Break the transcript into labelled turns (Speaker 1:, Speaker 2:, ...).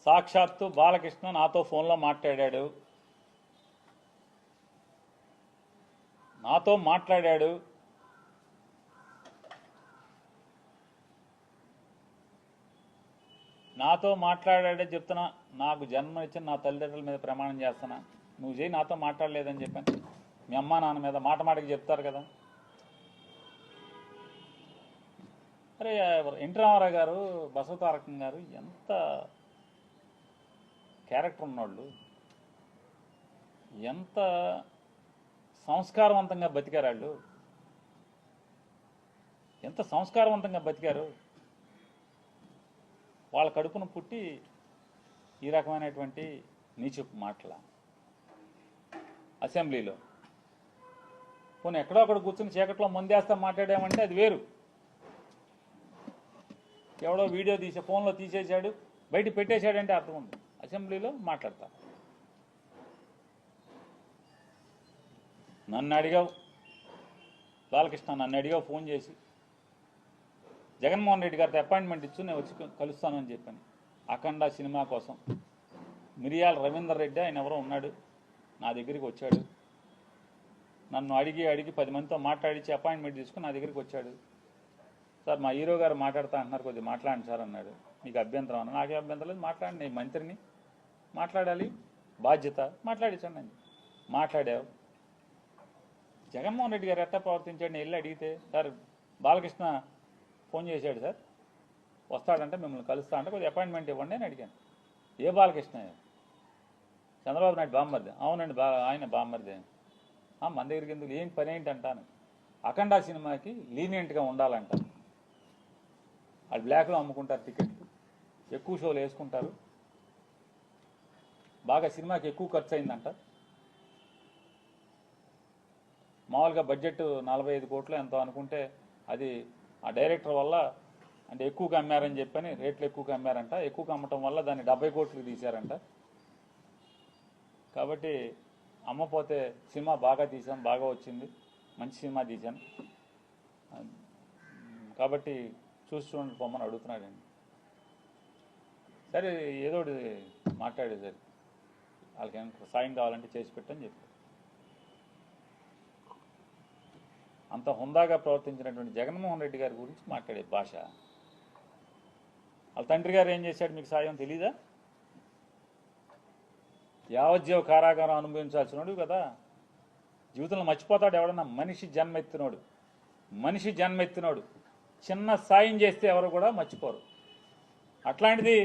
Speaker 1: సాక్షాత్తు బాలకృష్ణ నాతో ఫోన్లో మాట్లాడాడు. నాతో మాట్లాడాడే చెప్తున్నా. నాకు జన్మనిచ్చిన నా తల్లిదండ్రుల మీద ప్రమాణం చేస్తున్నా. నువ్వు చేయి, నాతో మాట్లాడలేదని చెప్పాను. మీ అమ్మా నాన్న మీద మాటకి చెప్తారు కదా. అరే ఎన్టీ రామారావు గారు, బసవతారకం గారు ఎంత క్యారెక్టర్ ఉన్నవాళ్ళు, ఎంత సంస్కారవంతంగా బతికారు వాళ్ళు, ఎంత సంస్కారవంతంగా బతికారు. వాళ్ళ కడుపును పుట్టి ఈ రకమైనటువంటి నీచపు మాటల అసెంబ్లీలో పోనీ ఎక్కడో అక్కడ కూర్చుని చీకట్లో ముందేస్తా మాట్లాడామంటే అది వేరు. ఎవడో వీడియో తీసే ఫోన్లో తీసేశాడు, బయట పెట్టేశాడంటే అర్థం ఉంది. అసెంబ్లీలో మాట్లాడతా. నన్ను అడిగావు బాలకృష్ణ, నన్ను అడిగావు ఫోన్ చేసి, జగన్మోహన్ రెడ్డి గారితో అపాయింట్మెంట్ ఇచ్చు నేను వచ్చి కలుస్తానని చెప్పాను. అఖండ సినిమా కోసం మిరియాల రవీందర్ రెడ్డి ఆయన ఎవరో ఉన్నాడు, నా దగ్గరికి వచ్చాడు. నన్ను అడిగి 10 మందితో మాట్లాడించి అపాయింట్మెంట్ తీసుకుని నా దగ్గరికి వచ్చాడు. సార్ మా హీరో గారు మాట్లాడుతా అంటున్నారు, కొద్దిగా మాట్లాడండి సార్ అన్నాడు. మీకు అభ్యంతరం అన్నా? నాకే అభ్యంతరం లేదు, మాట్లాడండి, నేను మంత్రిని, మాట్లాడాలి, బాధ్యత, మాట్లాడించండి అని మాట్లాడావు. జగన్మోహన్ రెడ్డి గారు ఎట్టా ప్రవర్తించాడు? నేను వెళ్ళి అడిగితే, సార్ బాలకృష్ణ ఫోన్ చేశాడు సార్, వస్తాడంటే మిమ్మల్ని కలుస్తా అంటే కొద్దిగా అపాయింట్మెంట్ ఇవ్వండి అని అడిగాను. ఏ బాలకృష్ణ? చంద్రబాబు నాయుడు బామ్మర్ది. అవునండి, ఆయన బామ్మర్ది. మన దగ్గరికి ఎందుకు, ఏం పని ఏంటి అంటాను. అఖండ సినిమాకి లీనియంట్గా ఉండాలంట. వాళ్ళు బ్లాక్లో అమ్ముకుంటారు టికెట్లు, ఎక్కువ షోలు వేసుకుంటారు, బాగా సినిమాకి ఎక్కువ ఖర్చు అయిందంట. మామూలుగా బడ్జెట్ 45 కోట్లు ఎంతో అనుకుంటే అది ఆ డైరెక్టర్ వల్ల అంటే ఎక్కువగా అమ్మారని చెప్పని రేట్లు ఎక్కువగా అమ్మారంట. ఎక్కువగా అమ్మటం వల్ల దాన్ని 70 కోట్లకు తీశారంట. కాబట్టి అమ్మపోతే సినిమా బాగా తీసాం, బాగా వచ్చింది, మంచి సినిమా తీశాను, కాబట్టి చూసి చూడండి పొమ్మని అడుగుతున్నాడండి. సరే ఏదో మాట్లాడేది, సరే వాళ్ళకి ఏమైనా సాయం కావాలంటే చేసి పెట్టని చెప్పి. అంత హుందాగా ప్రవర్తించినటువంటి జగన్మోహన్ రెడ్డి గారి గురించి మాట్లాడే భాష. వాళ్ళ తండ్రి గారు ఏం చేశాడు మీకు సాయం తెలీదా? యావజ్జీవ కారాగారం అనుభవించాల్సినోడు కదా. జీవితంలో మర్చిపోతాడు ఎవడన్నా? మనిషి జన్మెత్తినోడు చిన్న సాయం చేస్తే ఎవరు కూడా మర్చిపోరు. అట్లాంటిది